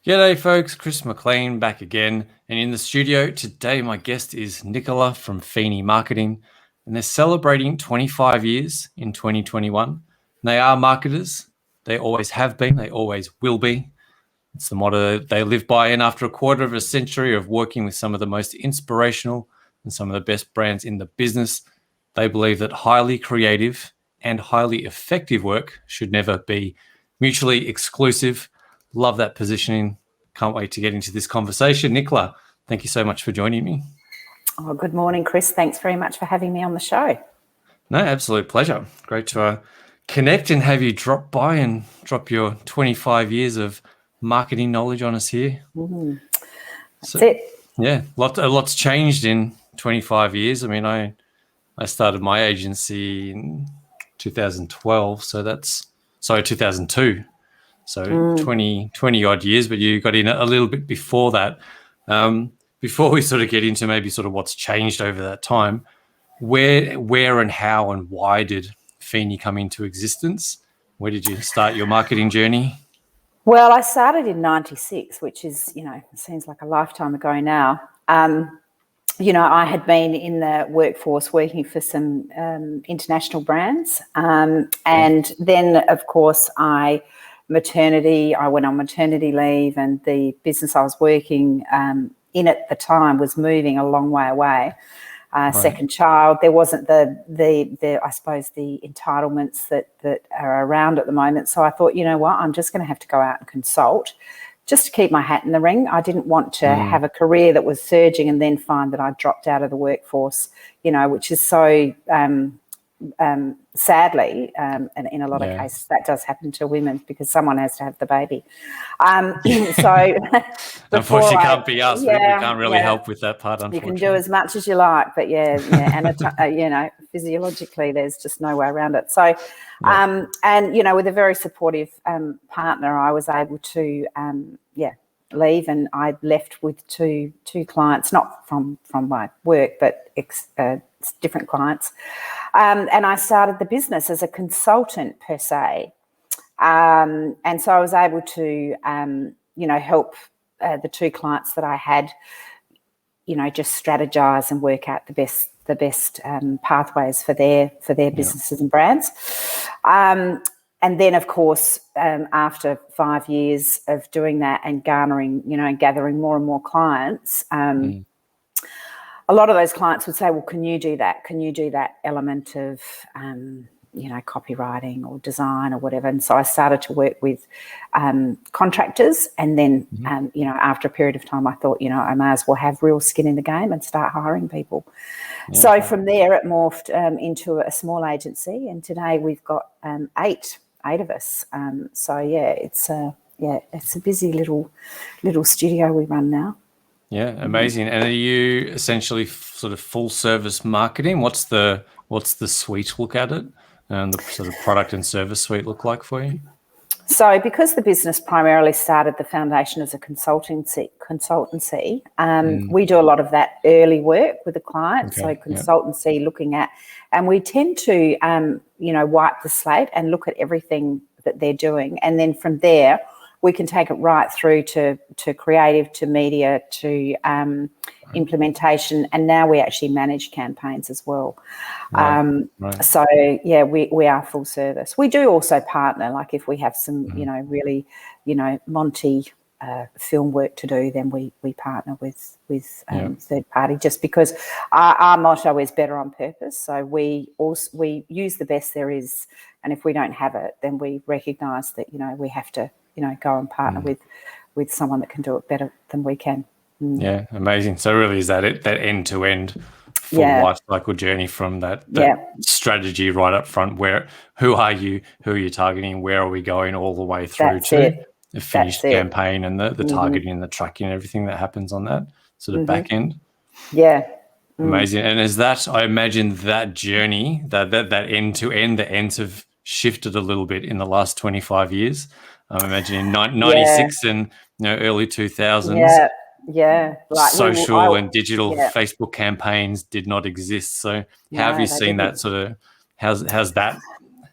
G'day folks, Chris McLean back again, and in the studio today my guest is Nicola from Feeney Marketing, and they're celebrating 25 years in 2021. And they are marketers, they always have been, they always will be. It's the motto they live by, and after a quarter of a century of working with some of the most inspirational and some of the best brands in the business, they believe that highly creative and highly effective work should never be mutually exclusive. Love that positioning. Can't wait to get into this conversation. Nicola, thank you so much for joining me. Oh, good morning, Chris. Thanks very much for having me on the show. No, absolute pleasure. Great to connect and have you drop by and drop your 25 years of marketing knowledge on us here. That's it. Yeah, a lot's changed in 25 years. I mean, I started my agency in 2012, so 2002. So 20 odd years, but you got in a little bit before that. Before we sort of get into maybe sort of what's changed over that time, where and how and why did Feeney come into existence? Where did you start your marketing journey? Well, I started in 96, which is, seems like a lifetime ago now. I had been in the workforce working for some international brands. And then, of course, I went on maternity leave, and the business I was working in at the time was moving a long way away. Second child, there wasn't the I suppose the entitlements that are around at the moment. So I thought, you know what, I'm just going to have to go out and consult just to keep my hat in the ring. I didn't want to have a career that was surging and then find that I dropped out of the workforce, which is so sadly, and in a lot of cases that does happen to women because someone has to have the baby. So unfortunately, can't be us. We can't really help with that part. Unfortunately, you can do as much as you like, but and physiologically, there's just no way around it. So, with a very supportive partner, I was able to leave, and I left with two clients, not from my work, but different clients. And I started the business as a consultant per se. And so I was able to, help the two clients that I had, just strategize and work out the best pathways for their businesses and brands. And then, of course, after 5 years of doing that and gathering more and more clients, a lot of those clients would say, well, can you do that? Can you do that element of, copywriting or design or whatever? And so I started to work with contractors. And then, after a period of time, I thought, I may as well have real skin in the game and start hiring people. Yeah. So from there, it morphed into a small agency. And today we've got eight of us. It's a busy little studio we run now. Yeah, amazing. And are you essentially sort of full service marketing? What's the suite look at it, and the sort of product and service suite look like for you? So because the business primarily started the foundation as a consultancy, we do a lot of that early work with the client. Okay, so consultancy looking at, and we tend to, wipe the slate and look at everything that they're doing. And then from there, we can take it right through to creative, to media, to implementation, and now we actually manage campaigns as well. Right. So we are full service. We do also partner, like if we have some, really, Monty film work to do, then we partner with third party, just because our motto is better on purpose. So we use the best there is, and if we don't have it, then we recognise that we have to go and partner with someone that can do it better than we can. Yeah, amazing. So really, is that it? That end-to-end full life cycle journey from that strategy right up front? Who are you? Who are you targeting? Where are we going? All the way through to the finished campaign and the targeting and the tracking and everything that happens on that sort of back end. Yeah. Amazing. And is that, I imagine that journey, that end-to-end, the ends have shifted a little bit in the last 25 years. I'm imagining 96 and early 2000s. Yeah. Like social and digital Facebook campaigns did not exist. So how have you seen that sort of, how's that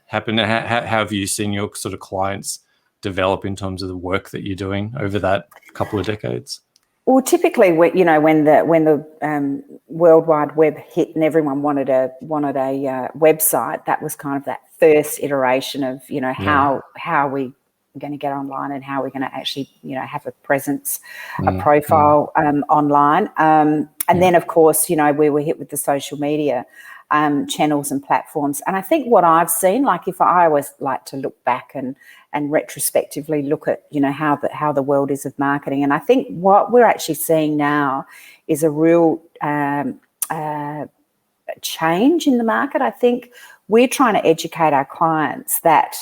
happen? How have you seen your sort of clients develop in terms of the work that you're doing over that couple of decades? Well, typically, when the World Wide Web hit and everyone wanted a website, that was kind of that first iteration of how are we going to get online and how we're going to actually have a presence, a profile online, and then of course we were hit with the social media channels and platforms. And I think what I've seen, like if I always like to look back and retrospectively look at how the world is of marketing, and I think what we're actually seeing now is a real change in the market. I think we're trying to educate our clients that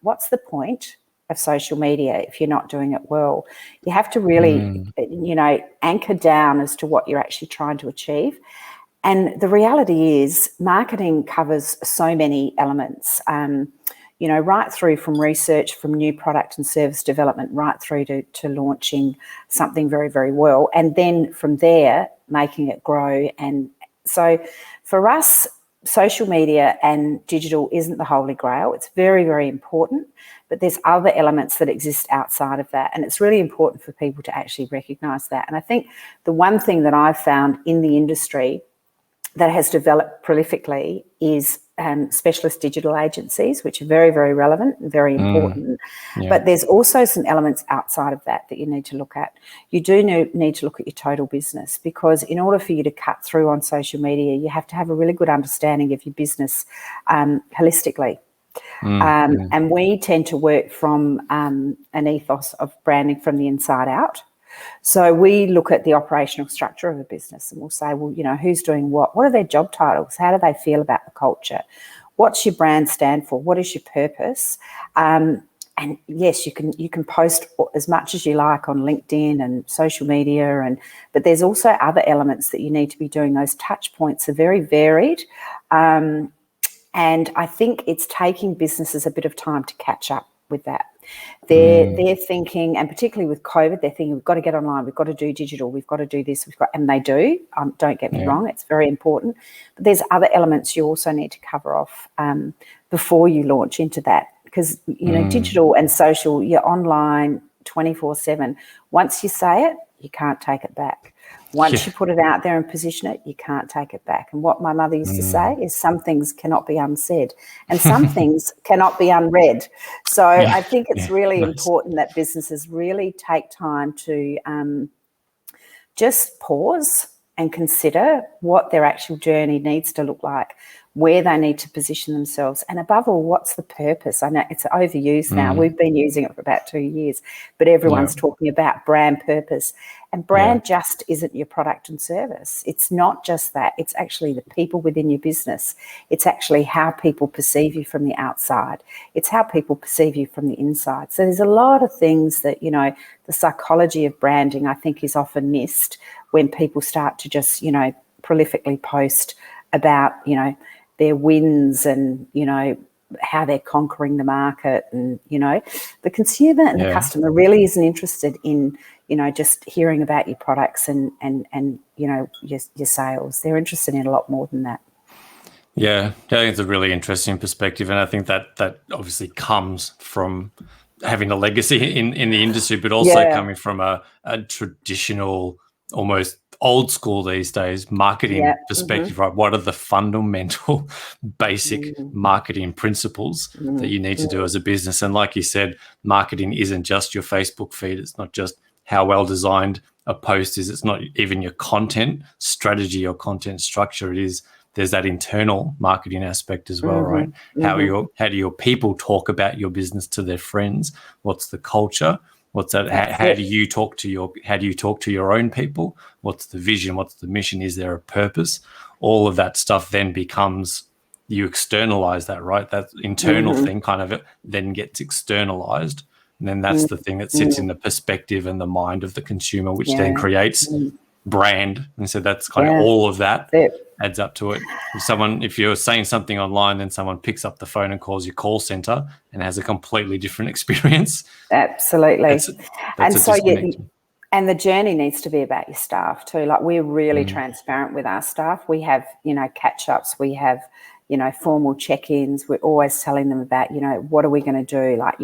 what's the point of social media if you're not doing it well? You have to really anchor down as to what you're actually trying to achieve. And the reality is marketing covers so many elements, right through from research, from new product and service development, right through to launching something very, very well. And then from there, making it grow. And so for us, social media and digital isn't the holy grail. It's very, very important, but there's other elements that exist outside of that. And it's really important for people to actually recognise that. And I think the one thing that I've found in the industry that has developed prolifically is specialist digital agencies, which are very, very relevant and very important. But there's also some elements outside of that you need to look at. You do need to look at your total business, because in order for you to cut through on social media, you have to have a really good understanding of your business holistically. And we tend to work from an ethos of branding from the inside out. So we look at the operational structure of a business and we'll say, well, who's doing what? What are their job titles? How do they feel about the culture? What's your brand stand for? What is your purpose? And yes, you can post as much as you like on LinkedIn and social media, but there's also other elements that you need to be doing. Those touch points are very varied. And I think it's taking businesses a bit of time to catch up with that. They're thinking, and particularly with COVID, they're thinking we've got to get online, we've got to do digital, we've got to do this, and they do. Don't get me wrong, it's very important. But there's other elements you also need to cover off before you launch into that, because digital and social, you're online 24/7. Once you say it, you can't take it back. Once you put it out there and position it, you can't take it back. And what my mother used to say is some things cannot be unsaid and some things cannot be unread. So I think it's really important that businesses really take time to just pause and consider what their actual journey needs to look like, where they need to position themselves, and above all, what's the purpose? I know it's overused now. We've been using it for about 2 years, but everyone's talking about brand purpose. And brand just isn't your product and service. It's not just that. It's actually the people within your business. It's actually how people perceive you from the outside. It's how people perceive you from the inside. So there's a lot of things that, the psychology of branding, I think, is often missed when people start to just, prolifically post about, their wins and, how they're conquering the market. And, the consumer and the customer really isn't interested in, just hearing about your products and your sales. They're interested in a lot more than that. Yeah, I think it's a really interesting perspective. And I think that obviously comes from having a legacy in the industry, but also coming from a traditional, almost old school these days marketing perspective, right? What are the fundamental basic marketing principles that you need to do as a business? And like you said, marketing isn't just your Facebook feed. It's not just how well designed a post is. It's not even your content strategy or content structure. There's that internal marketing aspect as well, right? How do your people talk about your business to their friends? What's the culture? What's that? How do you talk to your own people? What's the vision? What's the mission? Is there a purpose? All of that stuff then becomes, you externalize that, right? That internal thing kind of then gets externalized. And then that's the thing that sits in the perspective and the mind of the consumer, which then creates brand. And so that's kind of all of that adds up to it. If you're saying something online, then someone picks up the phone and calls your call center and has a completely different experience. Absolutely. And the journey needs to be about your staff too. Like, we're really transparent with our staff. We have, catch-ups. We have, formal check-ins. We're always telling them about, what are we going to do? Like,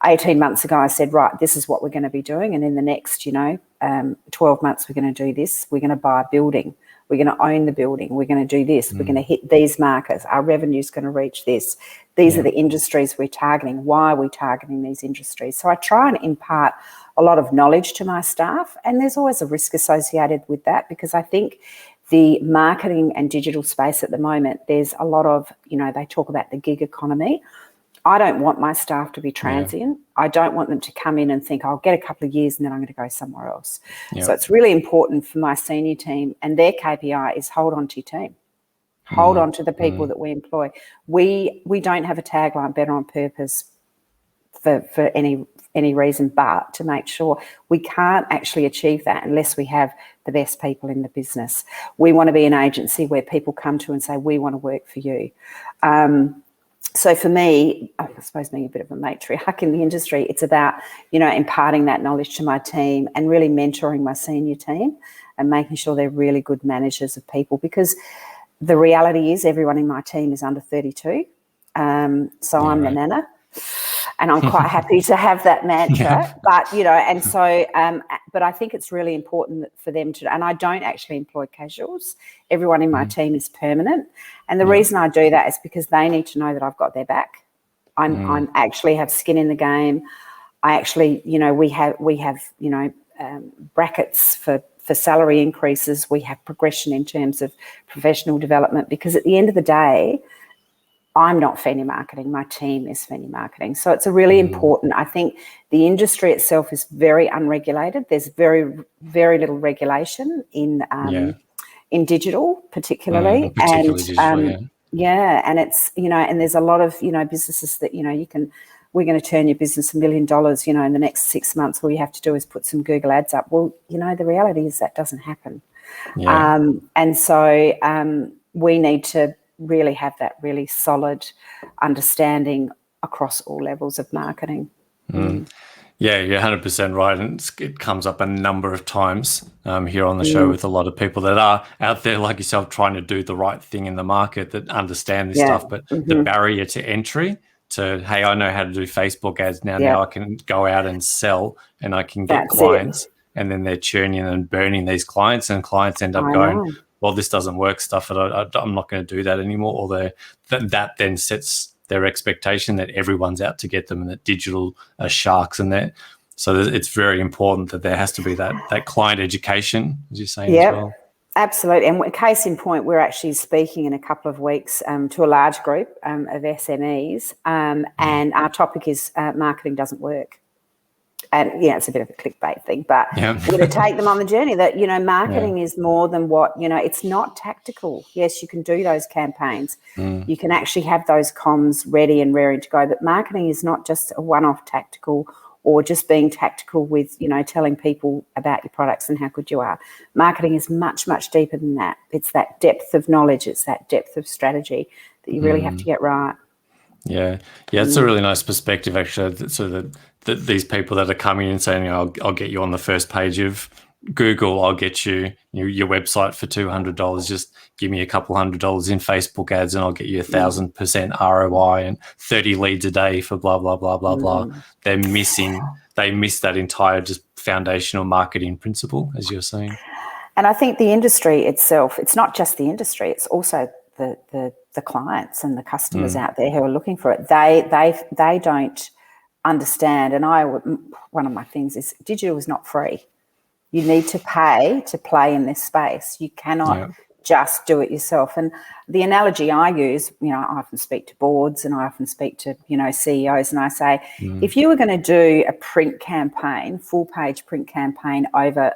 18 months ago, I said, right, this is what we're going to be doing. And in the next, 12 months, we're going to do this. We're going to buy a building. We're going to own the building. We're going to do this. We're going to hit these markers. Our revenue is going to reach this. These are the industries we're targeting. Why are we targeting these industries? So I try and impart a lot of knowledge to my staff, and there's always a risk associated with that, because I think the marketing and digital space at the moment, there's a lot of, they talk about the gig economy. I don't want my staff to be transient. I don't want them to come in and think, I'll get a couple of years and then I'm going to go somewhere else. So it's really important for my senior team, and their KPI is hold on to your team. Hold on to the people that we employ. We don't have a tagline, better on purpose, for any reason but to make sure we can't actually achieve that unless we have the best people in the business. We want to be an agency where people come to and say, we want to work for you. So for me, I suppose being a bit of a matriarch in the industry, it's about, imparting that knowledge to my team and really mentoring my senior team and making sure they're really good managers of people, because the reality is everyone in my team is under 32. So I'm the nana. And I'm quite happy to have that mantra, but, but I think it's really important for them to, and I don't actually employ casuals. Everyone in my team is permanent. And the reason I do that is because they need to know that I've got their back. I'm actually have skin in the game. I actually, we have brackets for salary increases. We have progression in terms of professional development, because at the end of the day, I'm not Feeney Marketing, my team is Feeney Marketing. So it's a really important, I think the industry itself is very unregulated. There's very, very little regulation in digital particularly. And it's, and there's a lot of, businesses that, we're going to turn your business $1 million, in the next 6 months. All you have to do is put some Google ads up. Well, the reality is that doesn't happen. And so we need to really have that really solid understanding across all levels of marketing. Yeah, you're 100% right. And it comes up a number of times here on the show with a lot of people that are out there like yourself trying to do the right thing in the market, that understand this stuff, but the barrier to entry to, hey, I know how to do Facebook ads now. Now I can go out and sell and I can get clients. And then they're churning and burning these clients, and clients end up going, well, this doesn't work stuff, and I'm not going to do that anymore. Or that then sets their expectation that everyone's out to get them and that digital are sharks. And so it's very important that there has to be that client education, as you're saying as well. Absolutely. And case in point, we're actually speaking in a couple of weeks to a large group of SMEs, and our topic is marketing doesn't work. And, it's a bit of a clickbait thing, but we're going to take them on the journey that, marketing is more than what, it's not tactical. Yes, you can do those campaigns. You can actually have those comms ready and raring to go. But marketing is not just a one-off tactical or just being tactical with, telling people about your products and how good you are. Marketing is much, much deeper than that. It's that depth of knowledge. It's that depth of strategy that you really have to get right. Yeah, it's a really nice perspective, actually. So that these people that are coming and saying, I'll get you on the first page of Google, I'll get you your website for $200. Just give me a couple $100 in Facebook ads, and I'll get you 1,000% ROI and 30 leads a day for blah blah blah blah blah. They miss that entire just foundational marketing principle, as you're saying. And I think the industry itself, it's not just the industry; it's also the clients and the customers out there who are looking for it. They don't understand. And one of my things is digital is not free. You need to pay to play in this space. You cannot just do it yourself. And the analogy I use, I often speak to boards and I often speak to, CEOs, and I say, if you were going to do a print campaign, full page print campaign over,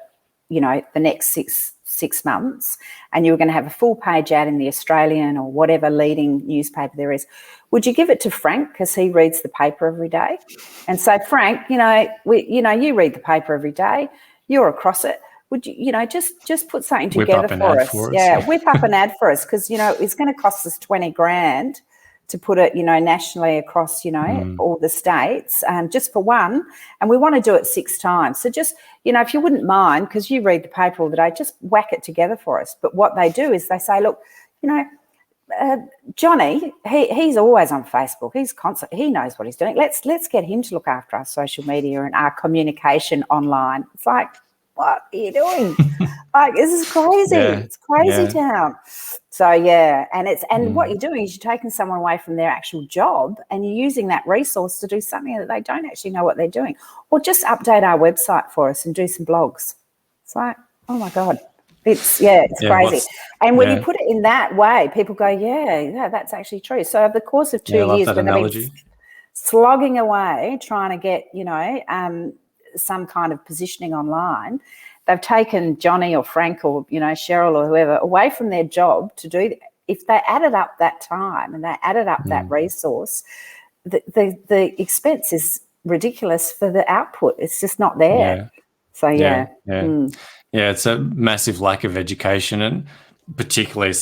the next six months, and you were going to have a full page ad in the Australian or whatever leading newspaper there is, would you give it to Frank because he reads the paper every day? And say, Frank, you read the paper every day, you're across it. Would you, just put something together for us? Whip up an ad for us, because it's going to cost us $20,000 to put it, nationally across, all the states, just for one, and we want to do it 6 times. So just, if you wouldn't mind, because you read the paper all the day, just whack it together for us. But what they do is they say, look, Johnny, he's always on Facebook. He's constant. He knows what he's doing. Let's get him to look after our social media and our communication online. It's like, what are you doing? Like, this is crazy. Yeah. It's crazy town. So yeah, and what you're doing is you're taking someone away from their actual job and you're using that resource to do something that they don't actually know what they're doing. Or just update our website for us and do some blogs. It's like, oh my God. It's crazy. And when you put it in that way, people go, yeah, that's actually true. So over the course of 2 years, when they've been slogging away trying to get, some kind of positioning online, they've taken Johnny or Frank or, Cheryl or whoever away from their job to do. If they added up that time and they added up that resource, the expense is ridiculous for the output. It's just not there. Yeah. So Yeah, it's a massive lack of education, and particularly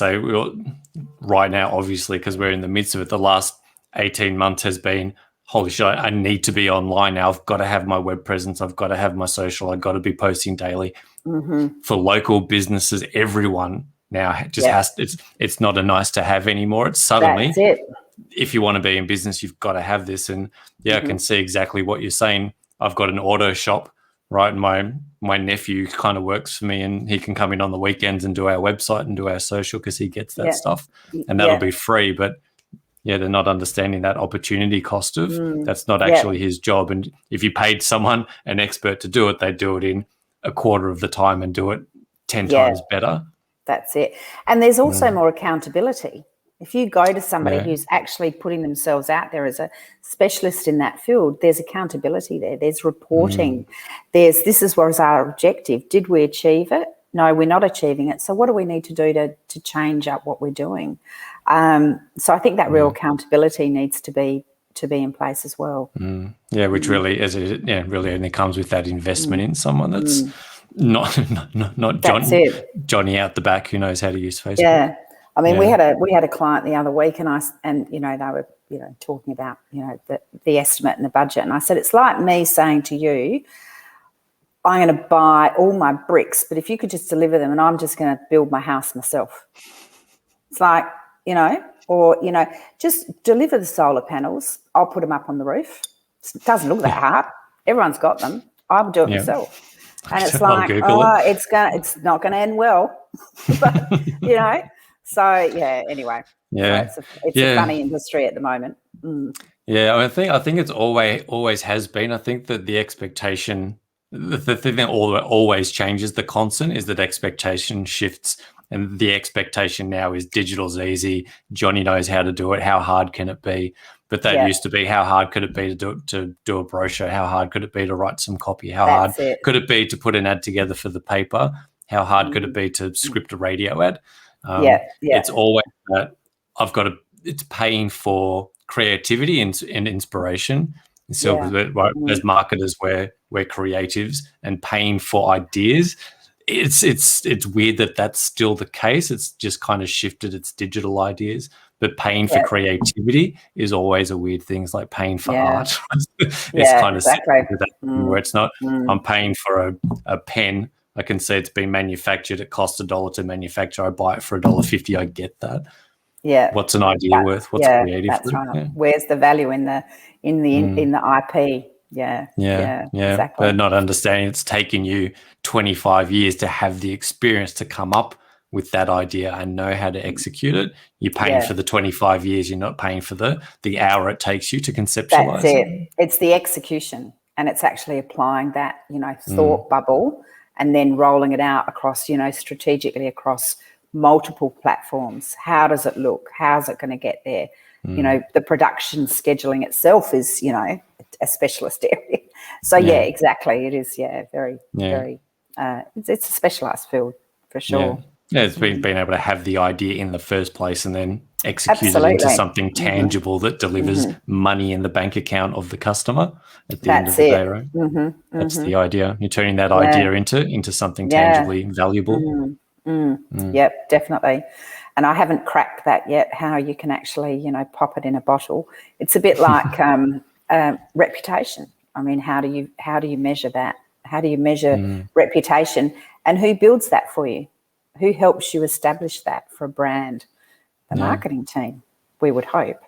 right now, obviously, because we're in the midst of it, the last 18 months has been, holy shit, I need to be online now. I've got to have my web presence. I've got to have my social. I've got to be posting daily. For local businesses, everyone now just has to, it's not a nice to have anymore. It's suddenly, if you want to be in business, you've got to have this. And I can see exactly what you're saying. I've got an auto shop. Right, my nephew kind of works for me, and he can come in on the weekends and do our website and do our social because he gets that stuff, and that'll be free. But they're not understanding that opportunity cost of that's not actually his job. And if you paid someone, an expert, to do it, they'd do it in a quarter of the time and do it 10 times better. That's it. And there's also more accountability. If you go to somebody who's actually putting themselves out there as a specialist in that field, there's accountability there. There's reporting. This is what was our objective. Did we achieve it? No, we're not achieving it. So what do we need to do to change up what we're doing? So I think that real accountability needs to be in place as well. Yeah, which really really only comes with that investment in someone that's not Johnny out the back who knows how to use Facebook. Yeah. I mean, we had a client the other week, and they were talking about the estimate and the budget, and I said, it's like me saying to you, I'm going to buy all my bricks, but if you could just deliver them, and I'm just going to build my house myself. It's like, just deliver the solar panels. I'll put them up on the roof. It doesn't look that hard. Everyone's got them. I'll do it myself. And it's like, it's not going to end well, but So anyway. So it's a funny industry at the moment. Yeah, I think it's always has been. I think that the expectation, the thing that always changes, the constant, is that expectation shifts, and the expectation now is digital's easy. Johnny knows how to do it. How hard can it be? But that used to be, how hard could it be to do a brochure? How hard could it be to write some copy? How hard could it be to put an ad together for the paper? How hard could it be to script a radio ad? It's always that it's paying for creativity and inspiration. So as marketers, we're creatives, and paying for ideas. It's weird that that's still the case. It's just kind of shifted. It's digital ideas, but paying for creativity is always a weird thing. It's like paying for art. It's kind of where it's not. I'm paying for a pen. I can see it's been manufactured. It costs $1 to manufacture. I buy it for $1.50. I get that. Yeah. What's an idea worth? What's creative? That's right. Yeah. Where's the value in the IP? Yeah. Exactly. But not understanding it's taken you 25 years to have the experience to come up with that idea and know how to execute it. You're paying for the 25 years. You're not paying for the hour it takes you to conceptualize. That's it. It's the execution, and it's actually applying that thought bubble, and then rolling it out across, strategically across multiple platforms. How does it look? How's it going to get there? The production scheduling itself is, a specialist area. So, exactly. It is, very, it's a specialised field for sure. Yeah, it's being able to have the idea in the first place and then execute it into something tangible that delivers money in the bank account of the customer at the end of the day, right? That's the idea. You're turning that idea into something tangibly valuable. Yep, definitely. And I haven't cracked that yet, how you can actually, pop it in a bottle. It's a bit like reputation. I mean, how do you measure that? How do you measure reputation, and who builds that for you? Who helps you establish that for a brand? The marketing team, we would hope,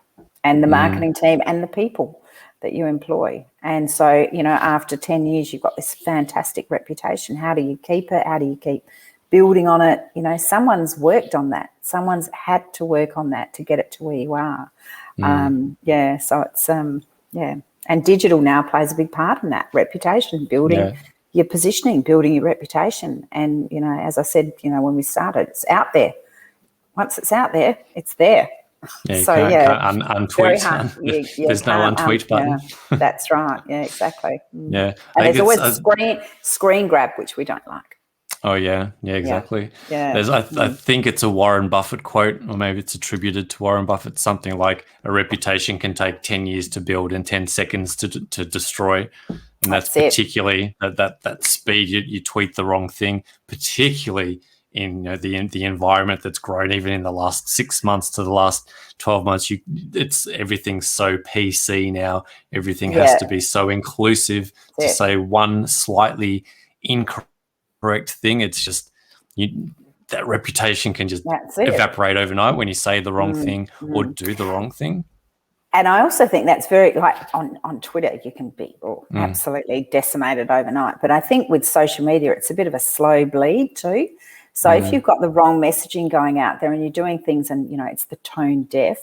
and the marketing team and the people that you employ. And so, you know, after 10 years, you've got this fantastic reputation. How do you keep it? How do you keep building on it? You know, someone's worked on that. Someone's had to work on that to get it to where you are. So it's, and digital now plays a big part in that. Reputation, building your positioning, building your reputation. And, you know, as I said, you know, when we started, it's out there. Once it's out there, it's there. Yeah, you so can't untweet. There's no untweet button. That's right. Yeah, exactly. Yeah, and there's always screen grab, which we don't like. Oh yeah, exactly. Yeah. I think it's a Warren Buffett quote, or maybe it's attributed to Warren Buffett. Something like, a reputation can take 10 years to build and 10 seconds to destroy, and that's particularly that speed. You tweet the wrong thing, particularly in, you know, the environment that's grown even in the last 6 months to the last 12 months. It's everything's so PC now. Everything has to be so inclusive. To say one slightly incorrect thing, it's just that reputation can just evaporate overnight when you say the wrong thing or do the wrong thing. And I also think that's very, like, on Twitter, you can be absolutely decimated overnight. But I think with social media, it's a bit of a slow bleed too. So if you've got the wrong messaging going out there and you're doing things and, you know, it's the tone deaf,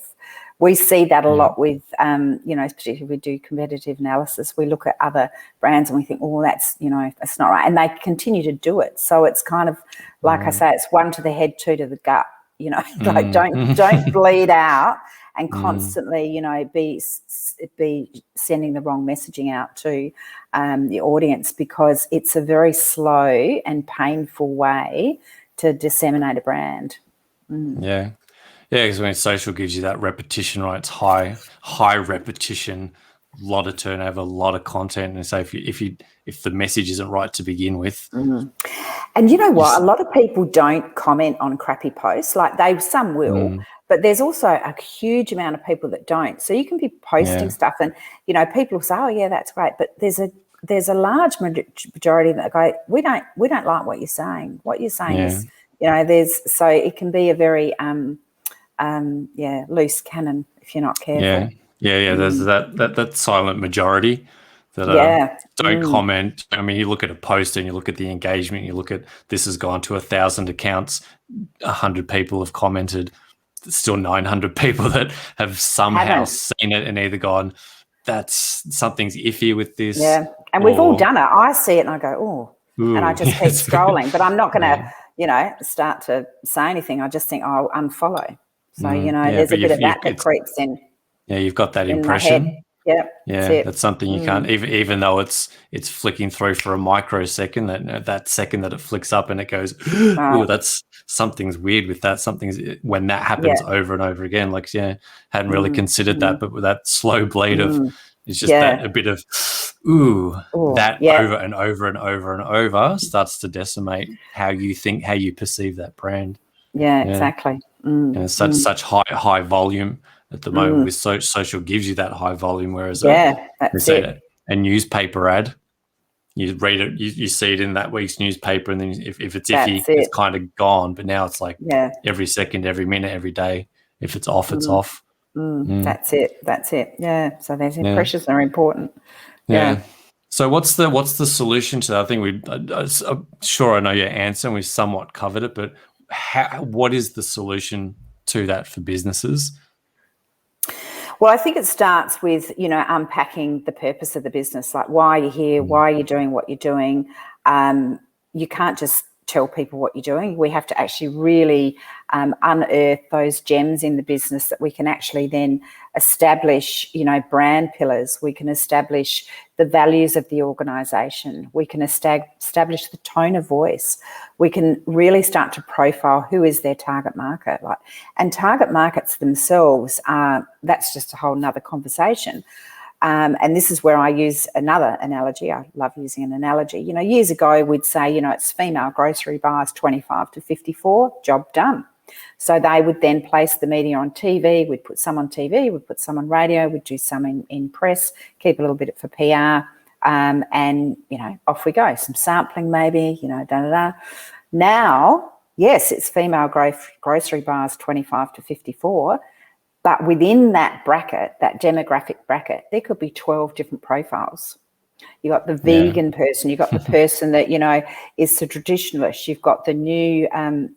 we see that a lot with, you know, particularly we do competitive analysis. We look at other brands and we think, oh, that's, you know, that's not right. And they continue to do it. So it's kind of, like I say, it's one to the head, two to the gut, you know, like don't bleed out and constantly, you know, be sending the wrong messaging out to the audience, because it's a very slow and painful way to disseminate a brand. Yeah, because when social gives you that repetition, right? It's high repetition, a lot of turnover, a lot of content, and so if the message isn't right to begin with, and you know what, a lot of people don't comment on crappy posts. Like some will, but there's also a huge amount of people that don't. So you can be posting stuff, and you know, people will say, "Oh yeah, that's great," but there's a large majority that go, we don't like what you're saying. What you're saying is, you know, so it can be a very loose cannon if you're not careful. There's that silent majority that don't comment. I mean, you look at a post and you look at the engagement, you look at, this has gone to 1,000 accounts, 100 people have commented, still 900 people that have somehow seen it and either gone, that's, something's iffy with this. Yeah, and we've all done it. I see it and I go, ooh, and I just keep scrolling. But I'm not going to, you know, start to say anything. I just think, I'll unfollow. So, you know, there's a bit of that creeps in. Yeah, you've got that impression. Yeah, that's something you can't, even though it's flicking through for a microsecond, that second that it flicks up and it goes, oh, that's, something's weird with that. When that happens over and over again, like, hadn't really considered that, but with that slow bleed of, it's just that a bit of, over and over and over and over starts to decimate how you think, how you perceive that brand. Yeah, exactly. And it's such high volume at the moment with social gives you that high volume, whereas a newspaper ad, you read it, you see it in that week's newspaper, and then if it's iffy, it's kind of gone. But now it's like every second, every minute, every day. If it's off, it's off. That's it. Yeah. So those impressions are important. Yeah. So what's the solution to that? I think I'm sure I know your answer, and we've somewhat covered it, but what is the solution to that for businesses? Well, I think it starts with, you know, unpacking the purpose of the business, like why you're here, why you're doing what you're doing. You can't just tell people what you're doing. We have to actually really unearth those gems in the business that we can actually then establish, you know, brand pillars. We can establish the values of the organisation. We can establish the tone of voice. We can really start to profile who is their target market. And target markets themselves, that's just a whole nother conversation. And this is where I use another analogy. I love using an analogy. You know, years ago, we'd say, you know, it's female grocery buyers 25 to 54, job done. So they would then place the media on TV. We'd put some on TV, we'd put some on radio, we'd do some in press, keep a little bit for PR, and, you know, off we go. Some sampling maybe, you know, da-da-da. Now yes, it's female grocery buyers 25 to 54, but within that bracket, that demographic bracket, there could be 12 different profiles. You got the vegan person, you got the person that, you know, is the traditionalist. You've got the new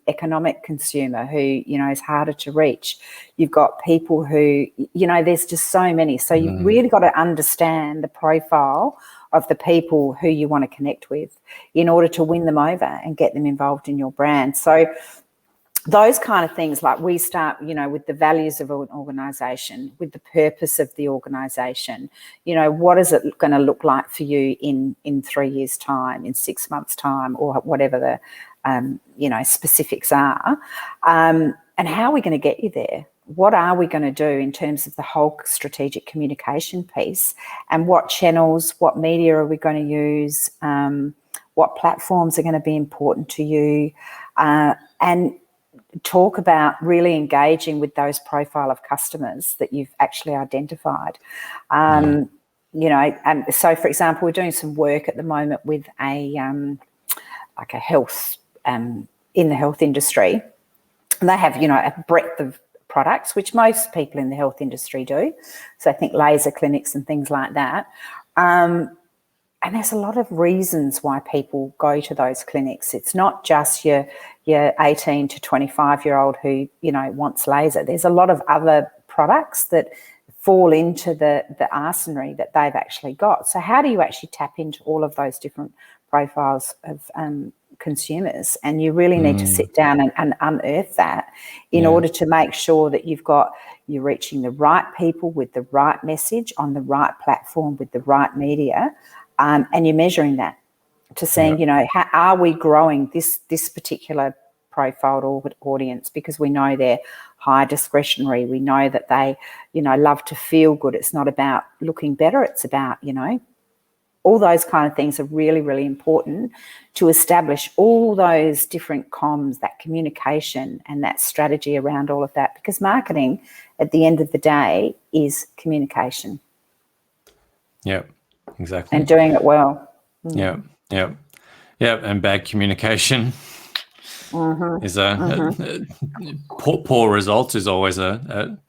economic consumer who, you know, is harder to reach. You've got people who, you know, there's just so many. So you've really got to understand the profile of the people who you want to connect with in order to win them over and get them involved in your brand. So those kind of things, like we start, you know, with the values of an organisation, with the purpose of the organisation. You know, what is it going to look like for you in 3 years' time, in 6 months' time, or whatever the, you know, specifics are, and how are we going to get you there? What are we going to do in terms of the whole strategic communication piece, and what channels, what media are we going to use, what platforms are going to be important to you, and talk about really engaging with those profile of customers that you've actually identified. You know, so for example, we're doing some work at the moment with a like a health in the health industry, and they have, you know, a breadth of products, which most people in the health industry do. So I think laser clinics and things like that. And there's a lot of reasons why people go to those clinics. It's not just your 18 to 25-year-old who, you know, wants laser. There's a lot of other products that fall into the arsenal that they've actually got. So how do you actually tap into all of those different profiles of consumers? And you really need to sit down and unearth that in order to make sure that you're reaching the right people with the right message on the right platform with the right media. And you're measuring that to saying, you know, how are we growing this particular profiled audience, because we know they're high discretionary. We know that they, you know, love to feel good. It's not about looking better. It's about, you know, all those kind of things are really, really important to establish all those different comms, that communication and that strategy around all of that, because marketing at the end of the day is communication. Yeah. Exactly. And doing it well. Yeah. And bad communication is poor results is always a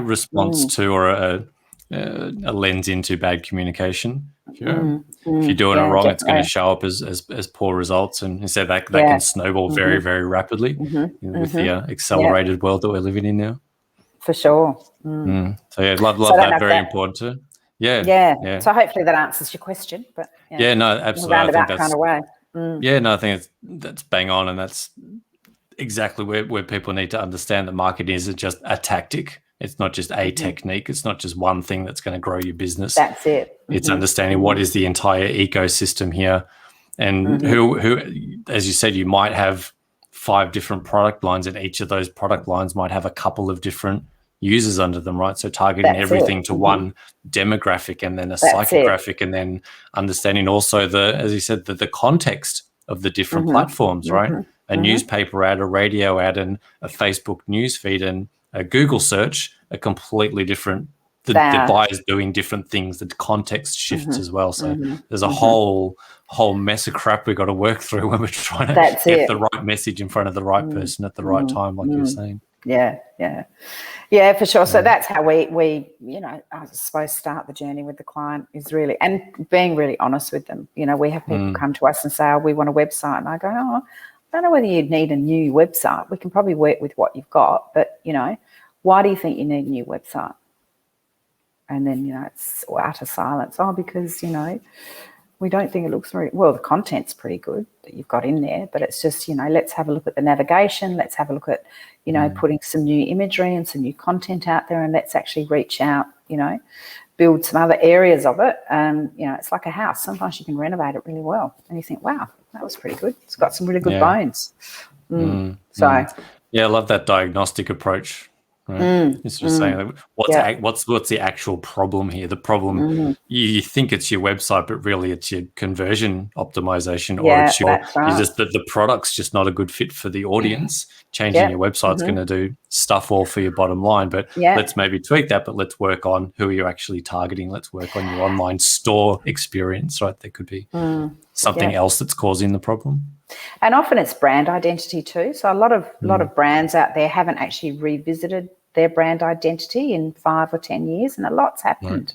response to, or a lens into bad communication. If you're doing it wrong, definitely. It's going to show up as poor results, and instead that can snowball very, very rapidly with the accelerated world that we're living in now. For sure. So love that. Very important too. Yeah. So hopefully that answers your question. But no, absolutely. I think that's kind of way. I think that's bang on, and that's exactly where people need to understand that marketing isn't just a tactic. It's not just a technique. It's not just one thing that's going to grow your business. That's it. It's understanding what is the entire ecosystem here, and who, as you said, you might have 5 different product lines, and each of those product lines might have a couple of different users under them, right? So targeting everything to one demographic, and then a psychographic, and then understanding also as you said, the context of the different platforms, right? A newspaper ad, a radio ad, and a Facebook news feed, and a Google search are completely different. The buyer's doing different things. The context shifts as well. So there's a whole mess of crap we've got to work through when we're trying to get the right message in front of the right person at the right time, like you were saying. Yeah, for sure. So that's how we, you know, I suppose start the journey with the client, is really, and being really honest with them. You know, we have people come to us and say, we want a website. And I go, I don't know whether you need a new website. We can probably work with what you've got, but, you know, why do you think you need a new website? And then, you know, it's utter silence. Because, you know, we don't think it looks very well. The content's pretty good that you've got in there, but it's just, you know, let's have a look at the navigation. Let's have a look at, you know, putting some new imagery and some new content out there, and let's actually reach out, you know, build some other areas of it. You know, it's like a house. Sometimes you can renovate it really well, and you think, wow, that was pretty good. It's got some really good bones. So, I love that diagnostic approach. Right? It's just saying, what's the actual problem here? The problem, you think it's your website, but really it's your conversion optimization, or it's just that the product's just not a good fit for the audience. Changing your website's going to do stuff all for your bottom line, but let's maybe tweak that, but let's work on who you're actually targeting. Let's work on your online store experience, right? There could be something else that's causing the problem. And often it's brand identity too. So a lot of brands out there haven't actually revisited their brand identity in 5 or 10 years, and a lot's happened.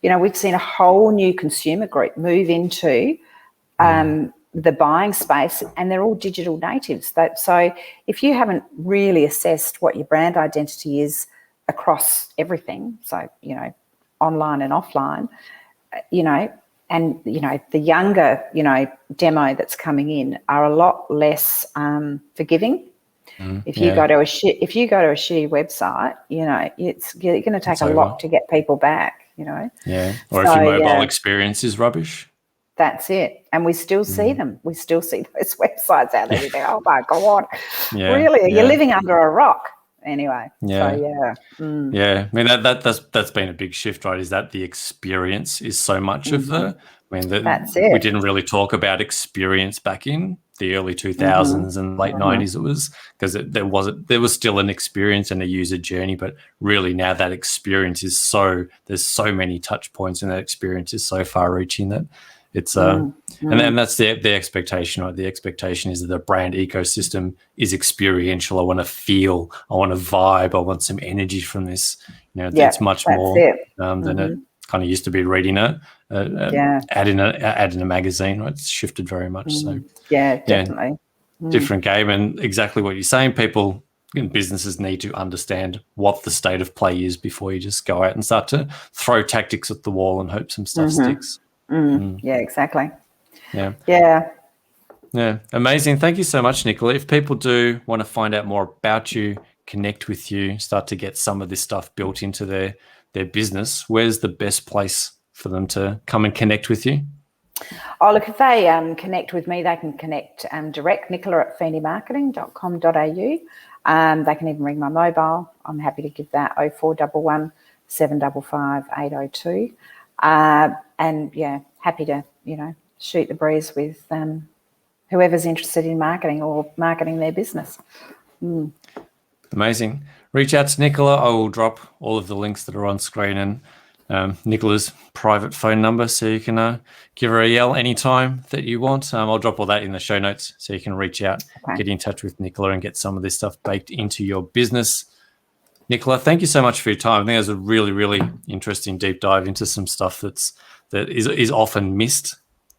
Right. We've seen a whole new consumer group move into the buying space, and they're all digital natives. So if you haven't really assessed what your brand identity is across everything, so, online and offline, and, the younger, demo that's coming in are a lot less forgiving. If you go to a shitty website, you're going to take a lot to get people back, Yeah. Or if your mobile experience is rubbish. That's it. And we still see them. We still see those websites out there. We think, oh my God, really? You're living under a rock. Anyway. Yeah. So yeah. I mean, that's been a big shift, right? Is that the experience is so much of that's it. We didn't really talk about experience back in the early 2000s and late 90s. It was because there was still an experience and a user journey, but really now that experience is there's so many touch points, and that experience is so far reaching that it's and then that's the expectation, right? The expectation is that the brand ecosystem is experiential. I want to feel, I want to vibe, I want some energy from this. It's much more than it kind of used to be reading ad in a magazine, right? It's shifted very much. So definitely. Different game, and exactly what you're saying, people in businesses need to understand what the state of play is before you just go out and start to throw tactics at the wall and hope some stuff sticks. Yeah, exactly. Yeah. Amazing. Thank you so much, Nicola. If people do want to find out more about you, connect with you, start to get some of this stuff built into their business, where's the best place for them to come and connect with you? Oh, look, if they connect with me, they can connect direct, nicola@feeneymarketing.com.au. They can even ring my mobile. I'm happy to give that 0411 755 802. And happy to, shoot the breeze with whoever's interested in marketing or marketing their business. Amazing. Reach out to Nicola. I will drop all of the links that are on screen and Nicola's private phone number, so you can give her a yell anytime that you want. I'll drop all that in the show notes so you can reach out, get in touch with Nicola and get some of this stuff baked into your business. Nicola, thank you so much for your time. I think it was a really, really interesting deep dive into some stuff that is often missed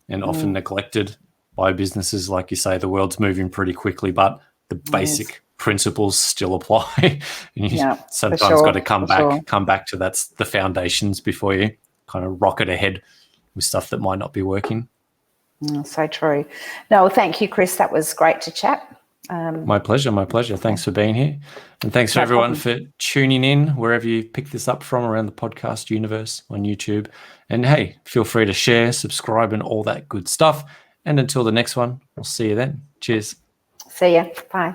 and often neglected by businesses. Like you say, the world's moving pretty quickly, but the basic principles still apply. And you sometimes got to come back to that's the foundations before you kind of rocket ahead with stuff that might not be working. So true. No, thank you, Chris. That was great to chat. My pleasure. Thanks for being here. And thanks for everyone for tuning in wherever you pick this up from around the podcast universe on YouTube. And hey, feel free to share, subscribe, and all that good stuff. And until the next one, we'll see you then. Cheers. See ya. Bye.